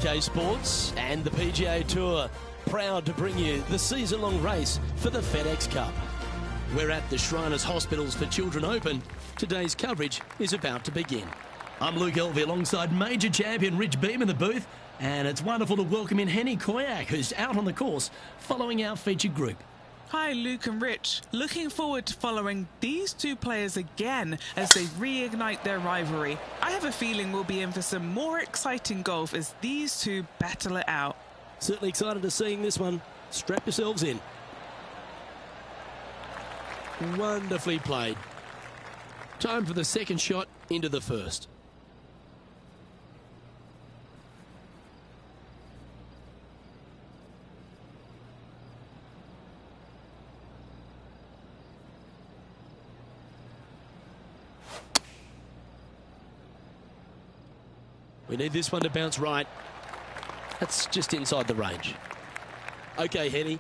UK Sports and the PGA Tour, proud to bring you the season-long race for the FedEx Cup. We're at the Shriners Hospitals for Children Open. Today's coverage is about to begin. I'm Luke Elvey alongside major champion Rich Beam in the booth, and it's wonderful to welcome in Henny Koyak, who's out on the course following our featured group. Hi Luke and Rich, looking forward to following these two players again as they reignite their rivalry. I have a feeling we'll be in for some more exciting golf as these two battle it out. Certainly excited to seeing this one. Strap yourselves in. Wonderfully played. Time for the second shot into the first. We need this one to bounce right. That's just inside the range. Okay, Henny,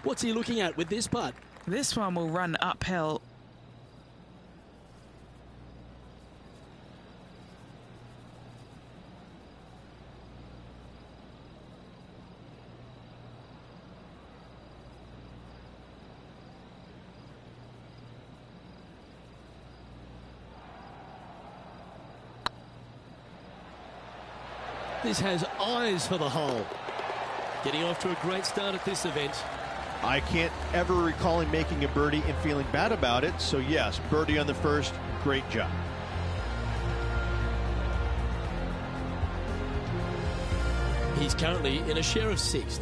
what's he looking at with this putt? This one will run uphill. This has eyes for the hole. Getting off to a great start at this event. I can't ever recall him making a birdie and feeling bad about it. So yes, birdie on the first, great job. He's currently in a share of sixth.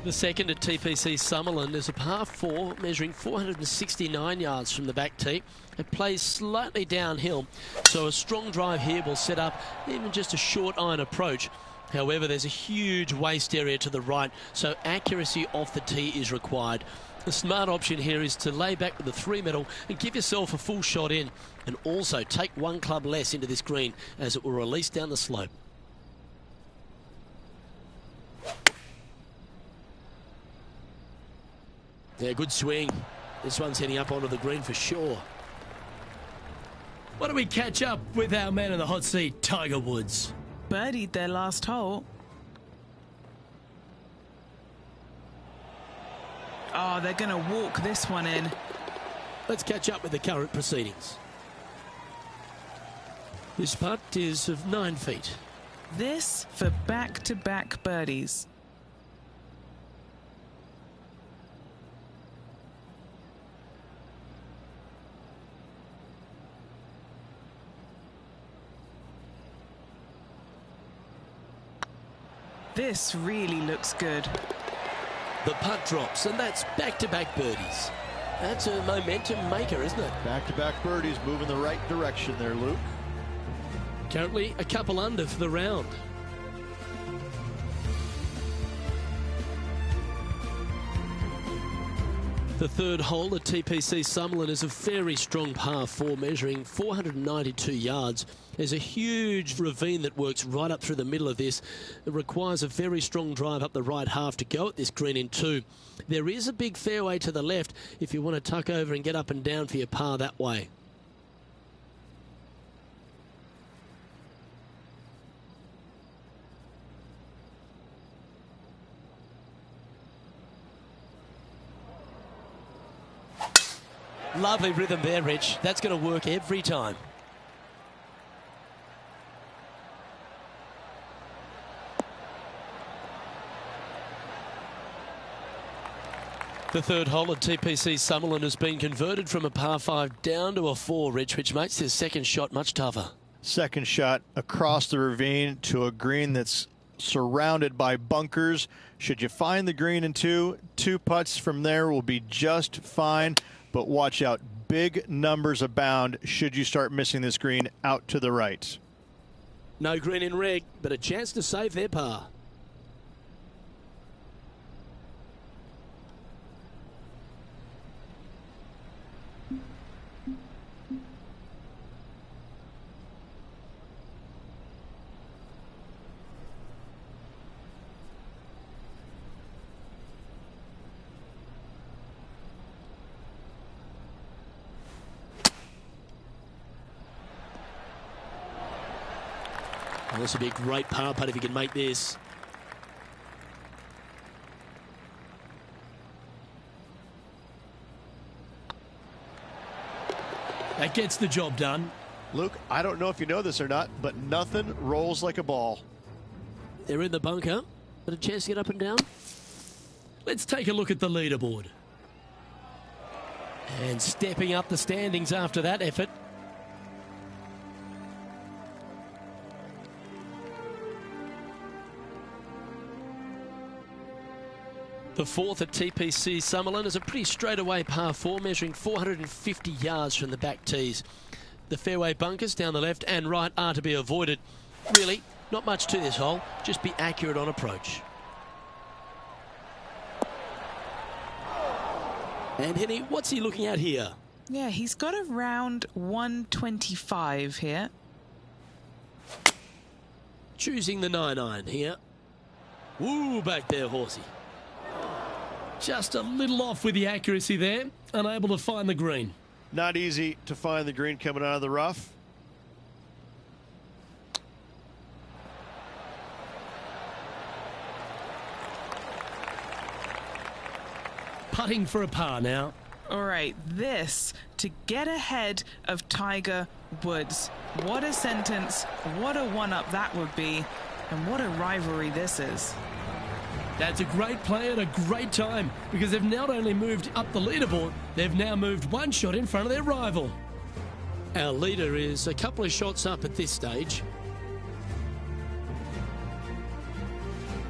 The second at TPC Summerland is a par 4 measuring 469 yards from the back tee. It plays slightly downhill, so a strong drive here will set up even just a short iron approach. However, there's a huge waste area to the right, so accuracy off the tee is required. The smart option here is to lay back with the 3-metal and give yourself a full shot in, and also take one club less into this green as it will release down the slope. Yeah, good swing. This one's heading up onto the green for sure. Why don't we catch up with our man in the hot seat, Tiger Woods? Birdied their last hole. Oh, they're going to walk this one in. Let's catch up with the current proceedings. This putt is of 9 feet. This for back-to-back birdies. This really looks good. The putt drops, and that's back-to-back birdies. That's a momentum maker, isn't it? Back-to-back birdies, moving the right direction there, Luke. Currently a couple under for the round. The third hole at TPC Summerland is a very strong par 4 measuring 492 yards. There's a huge ravine that works right up through the middle of this. It requires a very strong drive up the right half to go at this green in 2. There is a big fairway to the left if you want to tuck over and get up and down for your par that way. Lovely rhythm there, Rich. That's going to work every time. The third hole at TPC Summerland has been converted from a par 5 down to a 4, Rich, which makes his second shot much tougher. Second shot across the ravine to a green that's surrounded by bunkers. Should you find the green in 2, 2 putts from there will be just fine. But watch out, big numbers abound should you start missing this green out to the right. No green in red, but a chance to save their par. Oh, this would be a great par putt if he can make this. That gets the job done. Luke, I don't know if you know this or not, but nothing rolls like a ball. They're in the bunker. Got a chance to get up and down. Let's take a look at the leaderboard. And stepping up the standings after that effort. The fourth at TPC Summerlin is a pretty straightaway par 4, measuring 450 yards from the back tees. The fairway bunkers down the left and right are to be avoided. Really, not much to this hole. Just be accurate on approach. And Henny, what's he looking at here? Yeah, he's got around 125 here. Choosing the 9-iron here. Woo, back there, horsey. Just a little off with the accuracy there. Unable to find the green. Not easy to find the green coming out of the rough. Putting for a par now. All right, this to get ahead of Tiger Woods. What a sentence, what a one-up that would be, and what a rivalry this is. That's a great play at a great time, because they've not only moved up the leaderboard, they've now moved one shot in front of their rival. Our leader is a couple of shots up at this stage.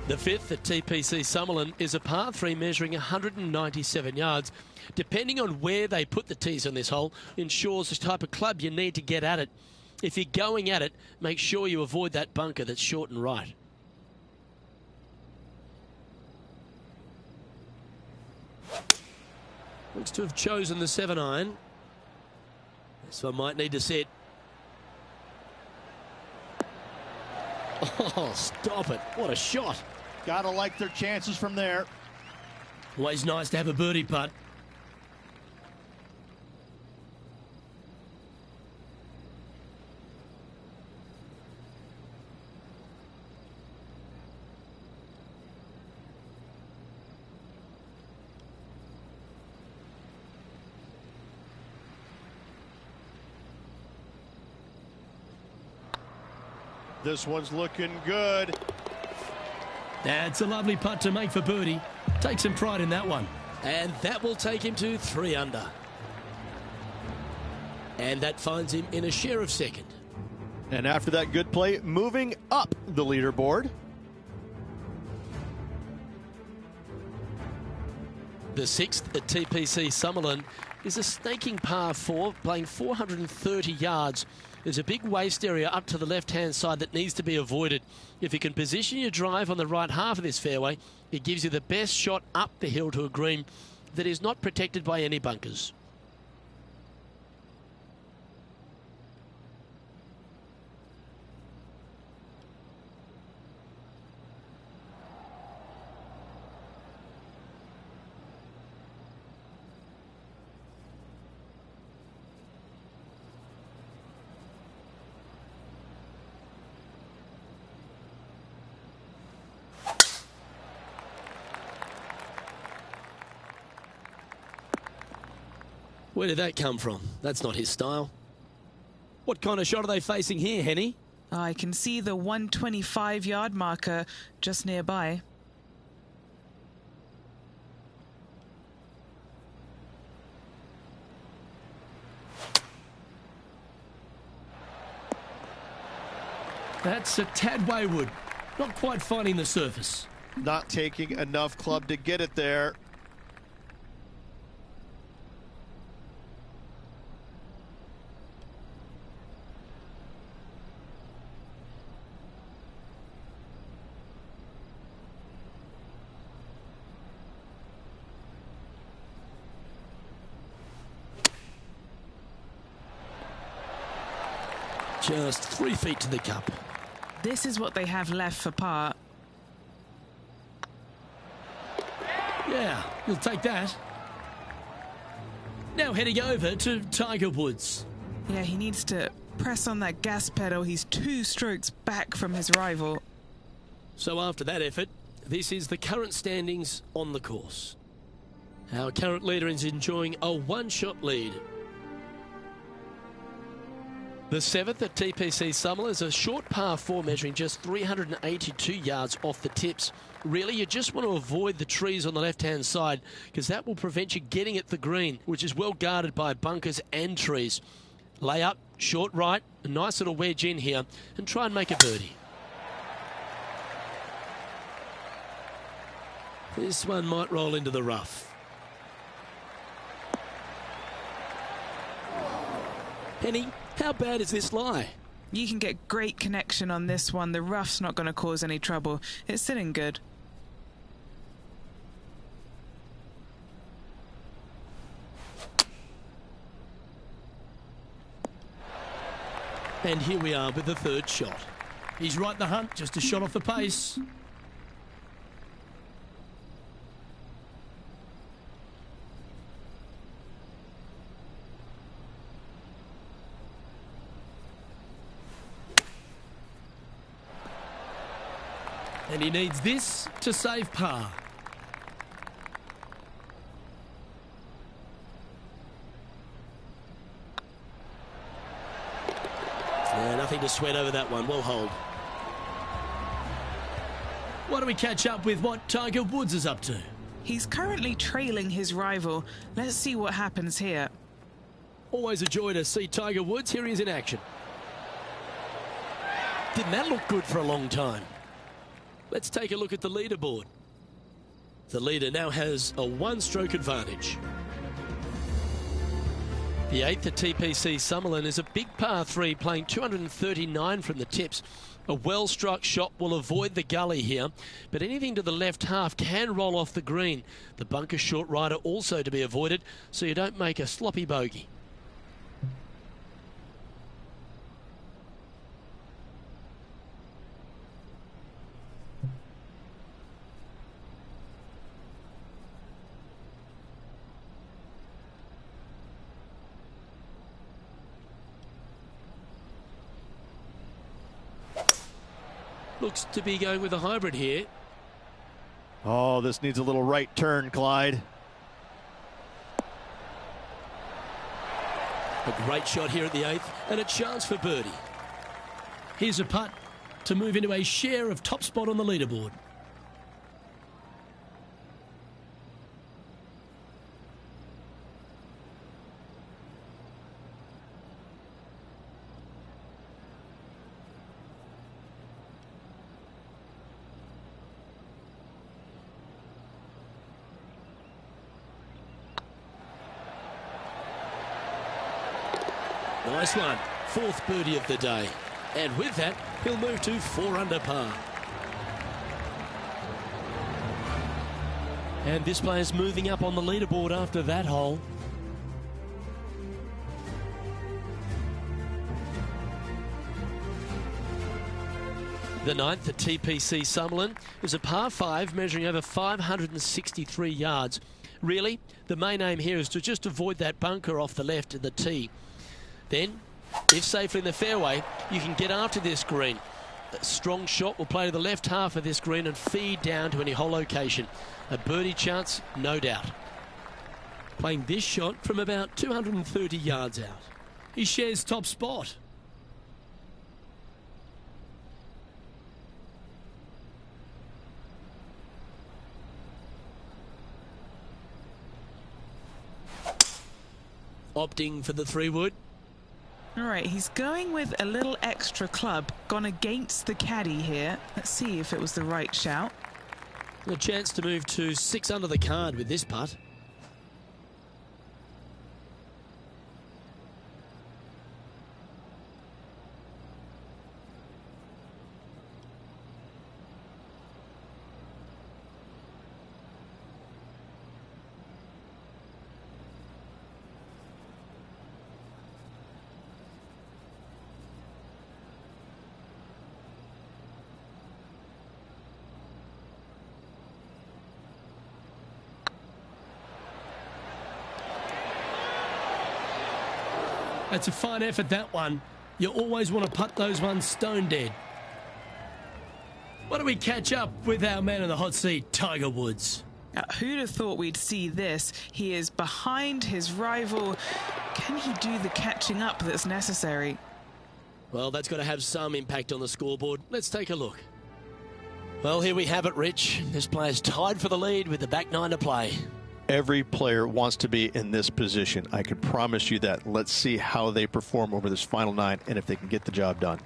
The fifth at TPC Summerlin is a par 3 measuring 197 yards. Depending on where they put the tees on this hole, ensures the type of club you need to get at it. If you're going at it, make sure you avoid that bunker that's short and right. Looks to have chosen the 7-iron. This one might need to set. Oh, stop it. What a shot. Gotta like their chances from there. Always nice to have a birdie putt. This one's looking good. That's a lovely putt to make for birdie. Take some pride in that one. And that will take him to 3 under. And that finds him in a share of second. And after that good play, moving up the leaderboard. The sixth at TPC Summerlin is a snaking par 4, playing 430 yards. There's a big waste area up to the left-hand side that needs to be avoided. If you can position your drive on the right half of this fairway, it gives you the best shot up the hill to a green that is not protected by any bunkers. Where did that come from? That's not his style. What kind of shot are they facing here, Henny? I can see the 125-yard marker just nearby. That's a tad wayward. Not quite finding the surface. Not taking enough club to get it there. Just 3 feet to the cup. This is what they have left for par. Yeah, you'll take that. Now heading over to Tiger Woods. Yeah, he needs to press on that gas pedal. He's 2 strokes back from his rival. So after that effort, this is the current standings on the course. Our current leader is enjoying a 1-shot lead. The 7th at TPC Summerlin is a short par 4 measuring just 382 yards off the tips. Really, you just want to avoid the trees on the left-hand side because that will prevent you getting at the green, which is well guarded by bunkers and trees. Lay up, short right, a nice little wedge in here, and try and make a birdie. This one might roll into the rough. Penny, how bad is this lie? You can get great connection on this one. The rough's not going to cause any trouble. It's sitting good. And here we are with the 3rd shot. He's right in the hunt, just a shot off the pace. And he needs this to save par. Yeah, nothing to sweat over that one. Well hold. Why don't we catch up with what Tiger Woods is up to? He's currently trailing his rival. Let's see what happens here. Always a joy to see Tiger Woods. Here he is in action. Didn't that look good for a long time? Let's take a look at the leaderboard. The leader now has a 1-stroke advantage. The 8th at TPC Summerlin is a big par 3 playing 239 from the tips. A well-struck shot will avoid the gully here, but anything to the left half can roll off the green. The bunker short rider also to be avoided, so you don't make a sloppy bogey. Looks to be going with a hybrid here. Oh, this needs a little right turn, Clyde. A great shot here at the 8th and a chance for birdie. Here's a putt to move into a share of top spot on the leaderboard. Nice one. 4th birdie of the day. And with that, he'll move to 4 under par. And this player's moving up on the leaderboard after that hole. The 9th at TPC Summerlin is a par 5 measuring over 563 yards. Really, the main aim here is to just avoid that bunker off the left of the tee. Then, if safely in the fairway, you can get after this green. A strong shot will play to the left half of this green and feed down to any hole location. A birdie chance, no doubt. Playing this shot from about 230 yards out. He shares top spot. Opting for the 3-wood. All right, he's going with a little extra club, gone against the caddy here. Let's see if it was the right shout. A chance to move to 6 under the card with this putt. That's a fine effort, that one. You always want to putt those ones stone dead. Why don't we catch up with our man in the hot seat, Tiger Woods? Who'd have thought we'd see this? He is behind his rival. Can he do the catching up that's necessary? Well, that's got to have some impact on the scoreboard. Let's take a look. Well, here we have it, Rich. This player's tied for the lead with the back nine to play. Every player wants to be in this position. I can promise you that. Let's see how they perform over this final nine and if they can get the job done.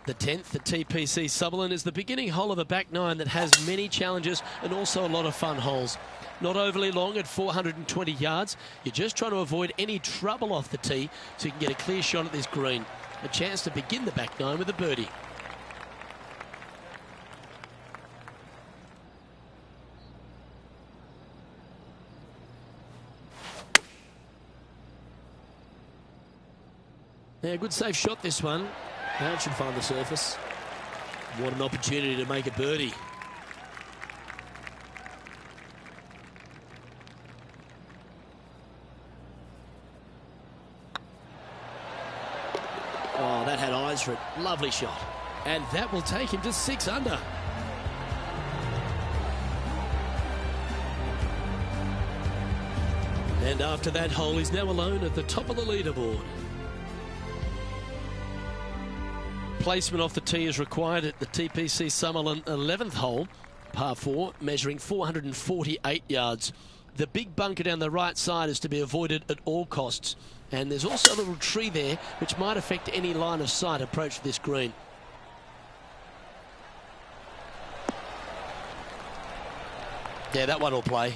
The 10th at TPC Sutherland is the beginning hole of a back nine that has many challenges and also a lot of fun holes. Not overly long at 420 yards. You're just trying to avoid any trouble off the tee so you can get a clear shot at this green. A chance to begin the back nine with a birdie. Yeah, good safe shot this one. That should find the surface. What an opportunity to make a birdie. Oh, that had eyes for it. Lovely shot. And that will take him to 6 under. And after that hole, he's now alone at the top of the leaderboard. Placement off the tee is required at the TPC Sutherland 11th hole, par 4, measuring 448 yards. The big bunker down the right side is to be avoided at all costs. And there's also a little tree there which might affect any line of sight approach to this green. Yeah, that one will play.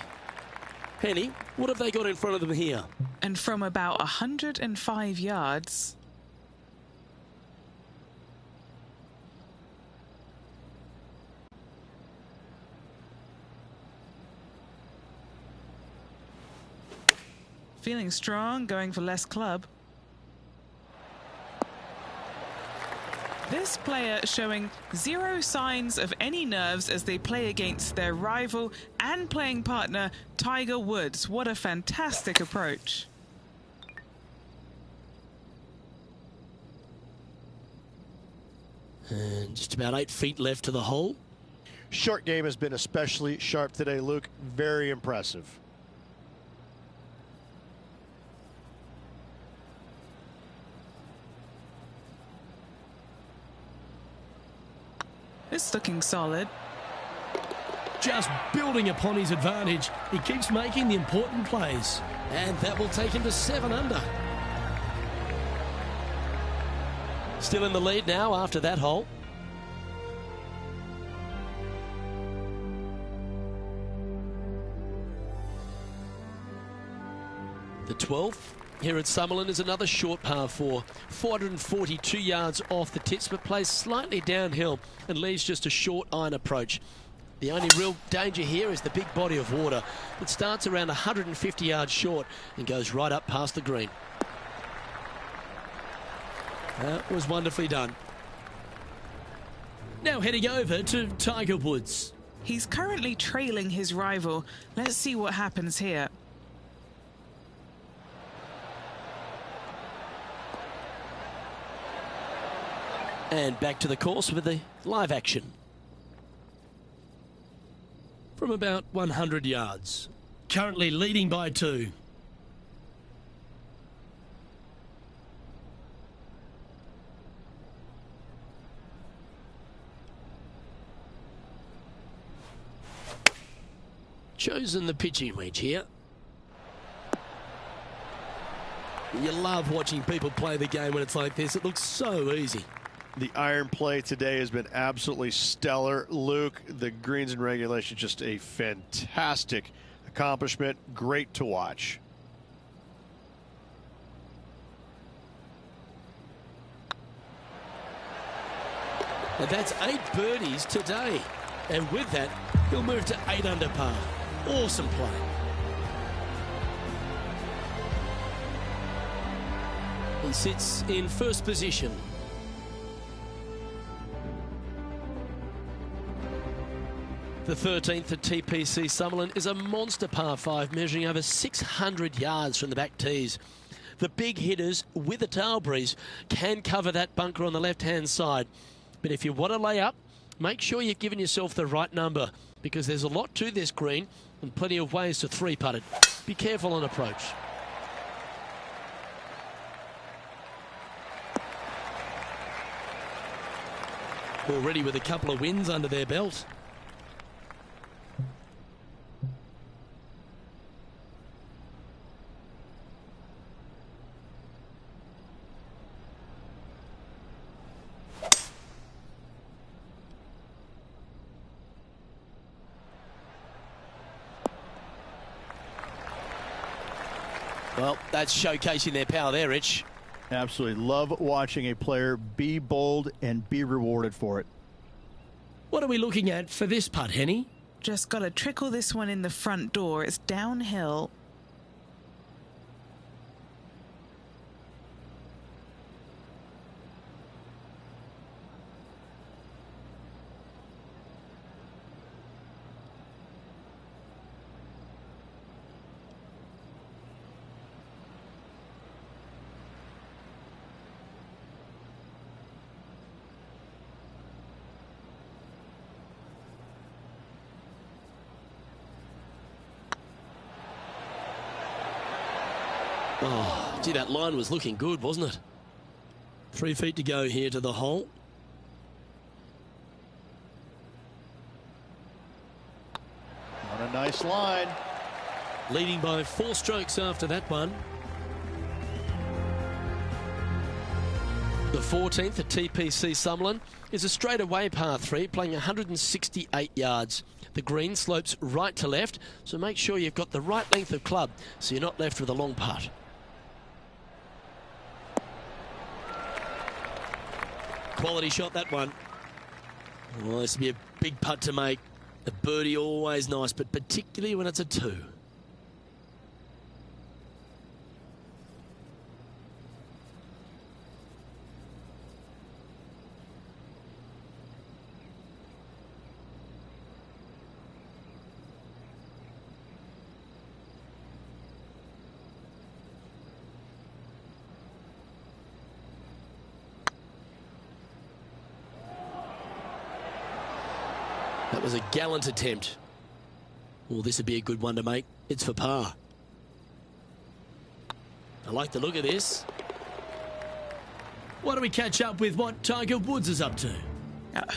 Penny, what have they got in front of them here? And from about 105 yards... Feeling strong, going for less club. This player showing zero signs of any nerves as they play against their rival and playing partner, Tiger Woods. What a fantastic approach. And just about 8 feet left to the hole. Short game has been especially sharp today, Luke. Very impressive. It's looking solid. Just building upon his advantage. He keeps making the important plays. And that will take him to 7 under. Still in the lead now after that hole. The 12th here at Sutherland is another short par 4. 442 yards off the tips, but plays slightly downhill and leaves just a short iron approach. The only real danger here is the big body of water that starts around 150 yards short and goes right up past the green. That was wonderfully done. Now heading over to Tiger Woods. He's currently trailing his rival. Let's see what happens here. And back to the course with the live action. From about 100 yards. Currently leading by 2. Chosen the pitching wedge here. You love watching people play the game when it's like this. It looks so easy. The iron play today has been absolutely stellar. Luke, the greens and regulation, just a fantastic accomplishment. Great to watch. And that's 8 birdies today. And with that, he'll move to 8 under par. Awesome play. He sits in first position. The 13th at TPC Sutherland is a monster par 5 measuring over 600 yards from the back tees. The big hitters with a tail breeze can cover that bunker on the left-hand side. But if you want to lay up, make sure you've given yourself the right number, because there's a lot to this green and plenty of ways to three-putt it. Be careful on approach. Already with a couple of wins under their belt. Well, that's showcasing their power there, Rich. Absolutely. Love watching a player be bold and be rewarded for it. What are we looking at for this putt, Henny? Just got to trickle this one in the front door. It's downhill. Oh, gee, that line was looking good, wasn't it? 3 feet to go here to the hole. What a nice line. Leading by 4 strokes after that one. The 14th at TPC Summerlin is a straightaway par 3, playing 168 yards. The green slopes right to left, so make sure you've got the right length of club so you're not left with a long putt. Quality shot, that one. Well, this will be a big putt to make. A birdie always nice, but particularly when it's a 2. That was a gallant attempt. Well, this would be a good one to make. It's for par. I like the look of this. Why don't we catch up with what Tiger Woods is up to?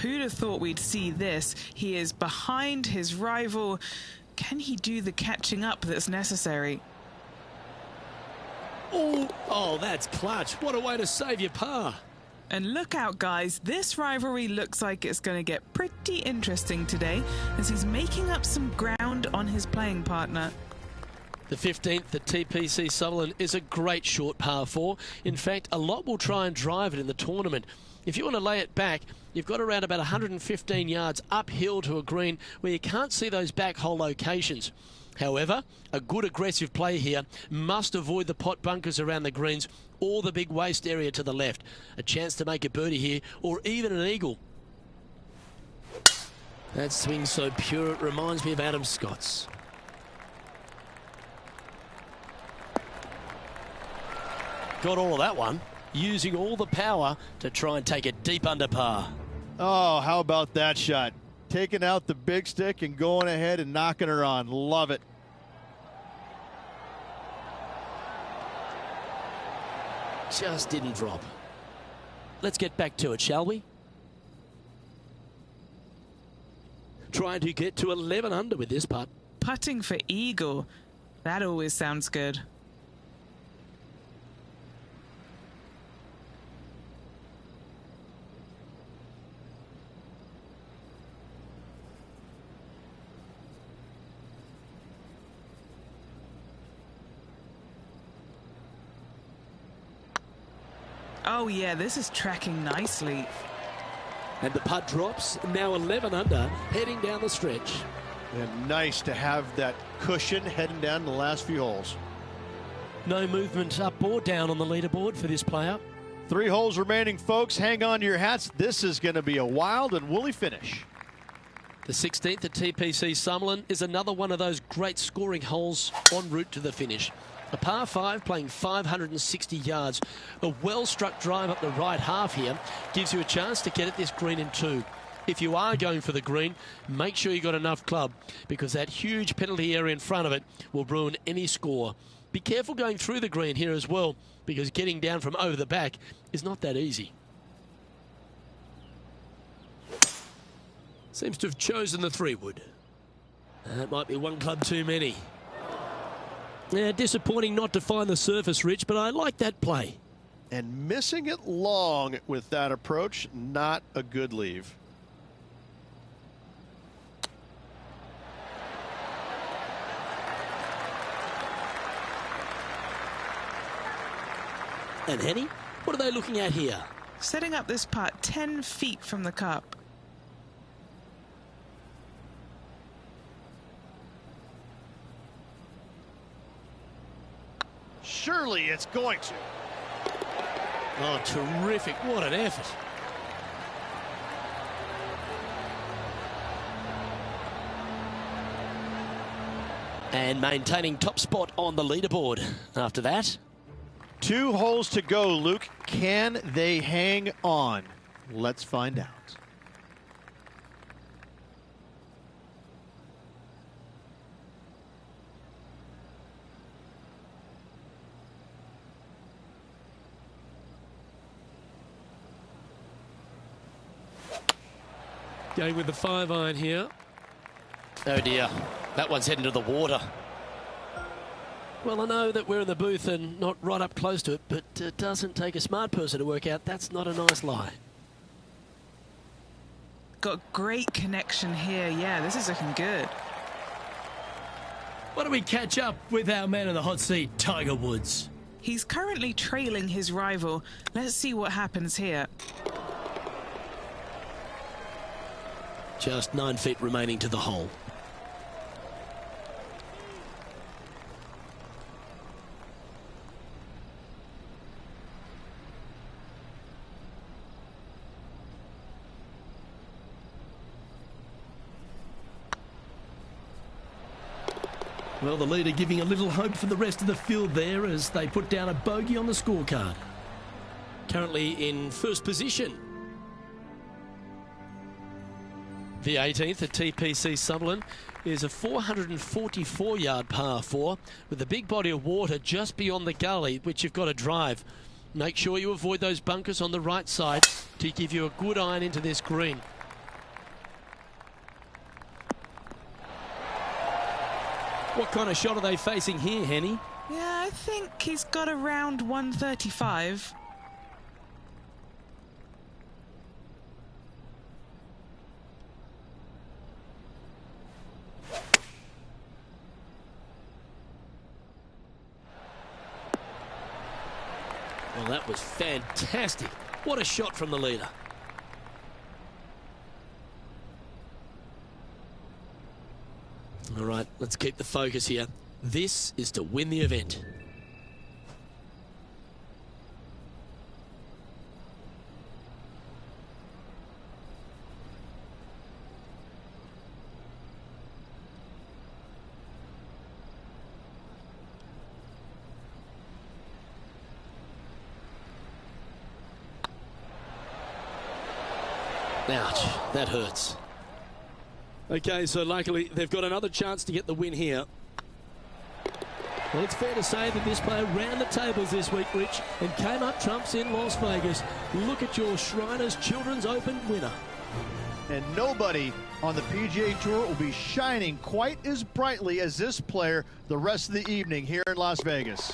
Who'd have thought we'd see this? He is behind his rival. Can he do the catching up that's necessary? Oh, that's clutch. What a way to save your par. And look out, guys, this rivalry looks like it's going to get pretty interesting today as he's making up some ground on his playing partner. The 15th at TPC Summerlin is a great short par 4. In fact, a lot will try and drive it in the tournament. If you want to lay it back, you've got around about 115 yards uphill to a green where you can't see those back hole locations. However, a good aggressive play here must avoid the pot bunkers around the greens or the big waste area to the left. A chance to make a birdie here or even an eagle. That swing so pure it reminds me of Adam Scott's. Got all of that one, using all the power to try and take it deep under par. Oh, how about that shot? Taking out the big stick and going ahead and knocking her on. Love it. Just didn't drop. Let's get back to it, shall we? Trying to get to 11 under with this putt. Putting for eagle. That always sounds good. Oh yeah, this is tracking nicely. And the putt drops, now 11 under, heading down the stretch. And nice to have that cushion heading down the last few holes. No movement up or down on the leaderboard for this player. 3 holes remaining, folks. Hang on to your hats. This is going to be a wild and woolly finish. The 16th at TPC Summerlin is another one of those great scoring holes en route to the finish. A par 5 playing 560 yards. A well-struck drive up the right half here gives you a chance to get at this green in 2. If you are going for the green, make sure you got enough club, because that huge penalty area in front of it will ruin any score. Be careful going through the green here as well, because getting down from over the back is not that easy. Seems to have chosen the 3-wood. That might be one club too many. Yeah, disappointing not to find the surface, Rich, but I like that play. And missing it long with that approach, not a good leave. And Henny, what are they looking at here? Setting up this putt 10 feet from the cup. Surely it's going to. Oh, terrific. What an effort. And maintaining top spot on the leaderboard after that. 2 holes to go, Luke. Can they hang on? Let's find out. Going with the 5-iron here. Oh dear, that one's heading to the water. Well, I know that we're in the booth and not right up close to it, but it doesn't take a smart person to work out that's not a nice lie. Got great connection here. Yeah, this is looking good. Why don't we catch up with our man in the hot seat, Tiger Woods? He's currently trailing his rival. Let's see what happens here. Just 9 feet remaining to the hole. Well, the leader giving a little hope for the rest of the field there as they put down a bogey on the scorecard. Currently in first position. The 18th at TPC Summerlin is a 444-yard par 4 with a big body of water just beyond the gully, which you've got to drive. Make sure you avoid those bunkers on the right side to give you a good iron into this green. What kind of shot are they facing here, Henny? Yeah, I think he's got around 135. Well, that was fantastic. What a shot from the leader. All right, let's keep the focus here. This is to win the event. Ouch, that hurts. Okay, so luckily they've got another chance to get the win here. Well, it's fair to say that this player ran the tables this week, Rich, and came up trumps in Las Vegas. Look at your Shriners Children's Open winner. And nobody on the PGA Tour will be shining quite as brightly as this player the rest of the evening here in Las Vegas.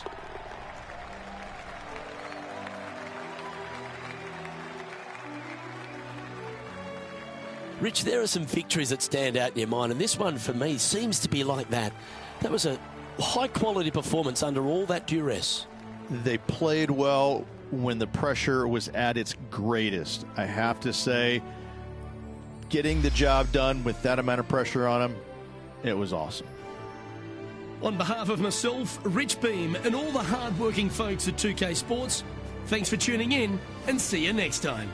Rich, there are some victories that stand out in your mind, and this one for me seems to be like that. That was a high-quality performance under all that duress. They played well when the pressure was at its greatest. I have to say, getting the job done with that amount of pressure on them, it was awesome. On behalf of myself, Rich Beam, and all the hard-working folks at 2K Sports, thanks for tuning in, and see you next time.